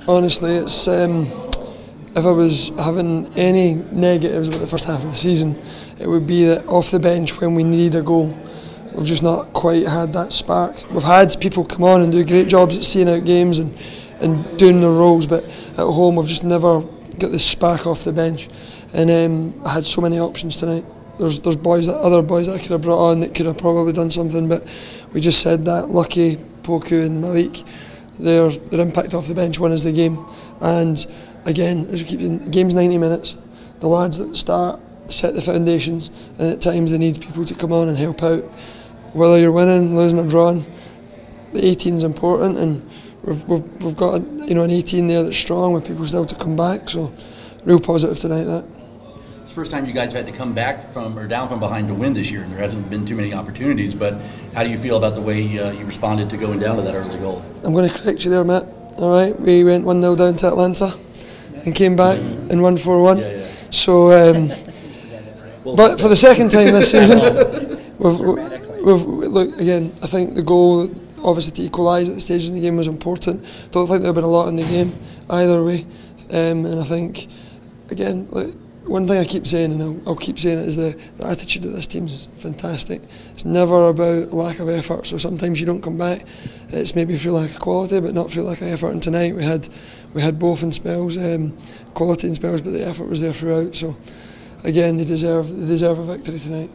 Honestly, it's if I was having any negatives about the first half of the season, it would be that off the bench when we need a goal, we've just not quite had that spark. We've had people come on and do great jobs at seeing out games and doing their roles, but at home we've just never got the spark off the bench. And I had so many options tonight. There's other boys that I could have brought on that could have probably done something, but we just said that Lucky, Poku and Malik, their impact off the bench won us the game. And again, as we keep saying, the game's 90 minutes. The lads that start set the foundations, and at times they need people to come on and help out. Whether you're winning, losing or drawing, the 18 is important, and we've got an 18 there that's strong with people still to come back. So real positive tonight. That. It's the first time you guys have had to come back from or down from behind to win this year, and there hasn't been too many opportunities. But how do you feel about the way you responded to going down to that early goal? I'm going to correct you there, Matt. All right, we went 1-0 down to Atlanta and came back and won 4-1. Yeah. So, but for the second time this season, look again. I think the goal, obviously to equalise at the stage in the game, was important. Don't think there have been a lot in the game either way, and I think again, like, one thing I keep saying, and I'll keep saying it, is the attitude of this team is fantastic. It's never about a lack of effort. So sometimes you don't come back, it's maybe feel like a quality, but not feel like an effort. And tonight we had both in spells, quality in spells, but the effort was there throughout. So again, they deserve a victory tonight.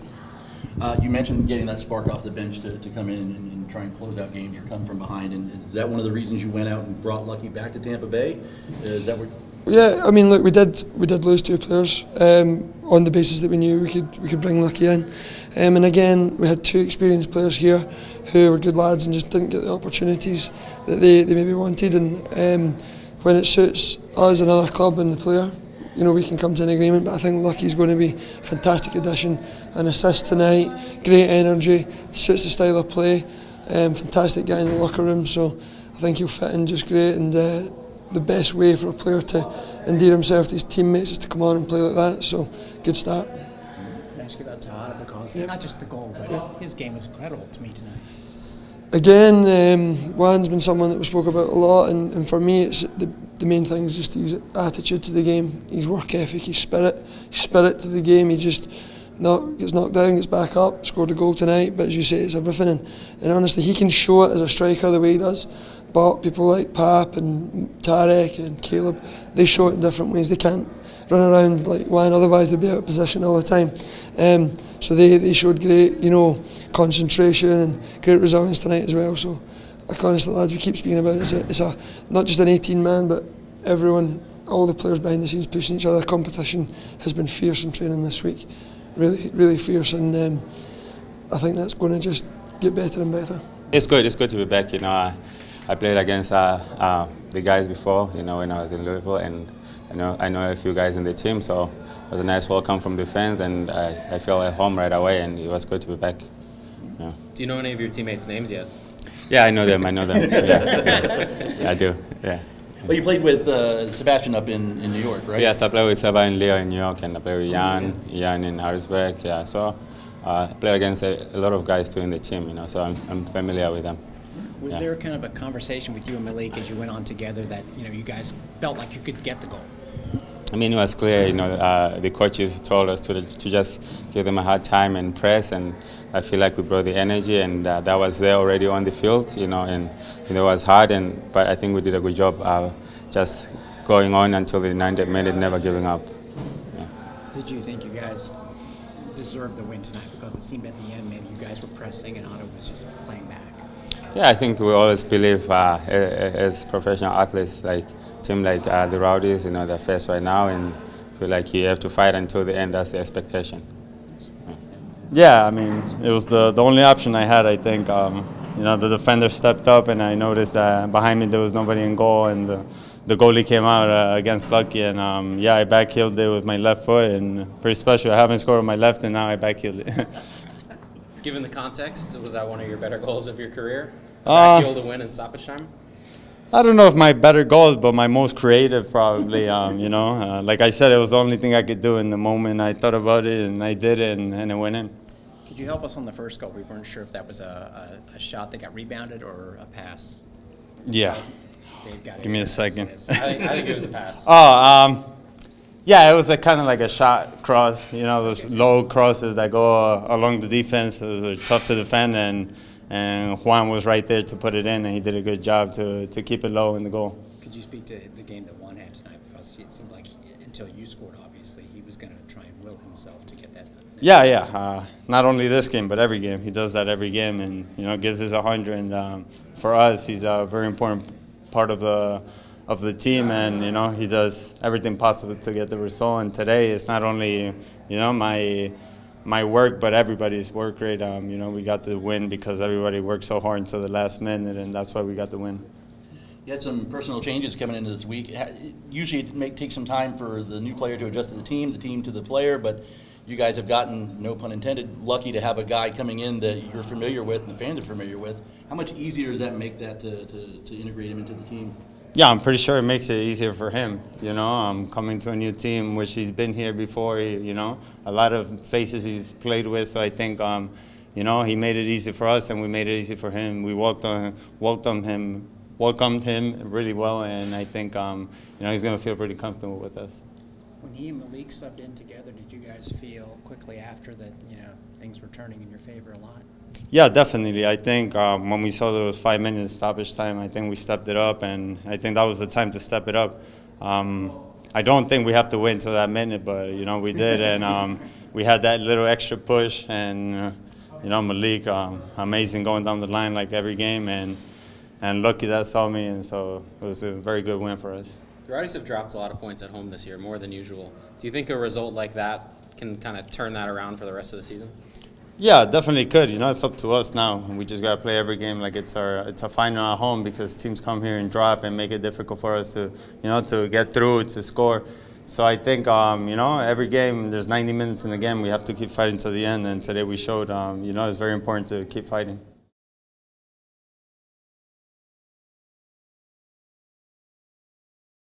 You mentioned getting that spark off the bench to come in and try and close out games or come from behind. And is that one of the reasons you went out and brought Lucky back to Tampa Bay? Is that what? Yeah, I mean, look, we did lose two players on the basis that we knew we could bring Lucky in, and again we had two experienced players here who were good lads and just didn't get the opportunities that they maybe wanted. And when it suits us, another club and the player, we can come to an agreement. But I think Lucky's going to be a fantastic addition. An assist tonight, great energy, suits the style of play, fantastic guy in the locker room. So I think he'll fit in just great. And the best way for a player to endear himself to his teammates is to come on and play like that. So good start. Can I ask you about Todd, because not just the goal, but his game was incredible to me tonight. Again, Juan's been someone that we spoke about a lot, and for me, it's the main thing is just his attitude to the game, his work ethic, his spirit to the game. He just gets knocked down, gets back up, scored a goal tonight. But as you say, it's everything, and honestly, he can show it as a striker the way he does. But people like Pap and Tarek and Caleb, they show it in different ways. They can't run around like Juan, otherwise they'd be out of position all the time. So they showed great, concentration and great resilience tonight as well. So, like, honestly, lads, we keep speaking about it. It's not just an 18-man, but everyone, all the players behind the scenes pushing each other. Competition has been fierce in training this week, really fierce, and I think that's going to just get better and better. It's good to be back. I played against the guys before, when I was in Louisville, and I know a few guys in the team, so it was a nice welcome from the fans, and I felt at home right away, and it was good to be back. Yeah. Do you know any of your teammates' names yet? Yeah, I know them. Yeah, I do. Yeah. Well, you played with Sebastian up in New York, right? Yes, I played with Seba and Leo in New York, and I played with Jan in Harrisburg. Yeah, so I played against a lot of guys too in the team, so I'm familiar with them. Was there kind of a conversation with you and Malik as you went on together that you guys felt like you could get the goal? I mean, it was clear. The coaches told us to just give them a hard time and press, and I feel like we brought the energy, and that was there already on the field. And it was hard, but I think we did a good job just going on until the 90th minute, never giving up. Yeah. Did you think you guys deserved the win tonight? Because it seemed at the end maybe you guys were pressing and Ottawa was just playing back. Yeah, I think we always believe as professional athletes, like team like the Rowdies, they're first right now, and feel like you have to fight until the end. That's the expectation. Yeah, I mean, it was the only option I had. I think the defender stepped up, and I noticed that behind me there was nobody in goal, and the goalie came out against Lucky, and I backheeled it with my left foot, and pretty special. I haven't scored with my left, and now I backheeled it. Given the context, was that one of your better goals of your career? Backfield to win in stoppage time? I don't know if my better goals, but my most creative probably. Like I said, it was the only thing I could do in the moment. I thought about it, and I did it, and it went in. Could you help us on the first goal? We weren't sure if that was a shot that got rebounded or a pass. Yeah. They've got Give me a second. I think it was a pass. Yeah, it was kind of like a shot cross. You know, those low crosses that go along the defense. Those are tough to defend, and Juan was right there to put it in, and he did a good job to keep it low in the goal. Could you speak to the game that Juan had tonight? Because it seemed like until you scored, obviously, he was going to try and will himself to get that. Yeah. Not only this game, but every game. He does that every game, and gives us 100. And for us, he's a very important part of the team, and he does everything possible to get the result. And today, it's not only my work, but everybody's work rate. We got the win because everybody worked so hard until the last minute, and that's why we got the win. You had some personal changes coming into this week. Usually it may take some time for the new player to adjust to the team to the player, but you guys have gotten, no pun intended, lucky to have a guy coming in that you're familiar with and the fans are familiar with. How much easier does that make that to integrate him into the team? Yeah, I'm pretty sure it makes it easier for him. Coming to a new team, which he's been here before. A lot of faces he's played with. So I think, he made it easy for us, and we made it easy for him. We welcomed him really well, and I think, he's going to feel pretty comfortable with us. When he and Malik subbed in together, did you guys feel quickly after that, things were turning in your favor a lot? Yeah, definitely. I think when we saw there was 5 minutes stoppage time, I think we stepped it up, and I think that was the time to step it up. I don't think we have to wait until that minute, but we did, and we had that little extra push, and Malik, amazing going down the line like every game, and lucky that saw me, and so it was a very good win for us. The Rowdies have dropped a lot of points at home this year, more than usual. Do you think a result like that can kind of turn that around for the rest of the season? Yeah, definitely could. It's up to us now. We just got to play every game like it's a final at home, because teams come here and drop and make it difficult for us to, to get through, to score. So I think, every game, there's 90 minutes in the game. We have to keep fighting to the end, and today we showed, it's very important to keep fighting.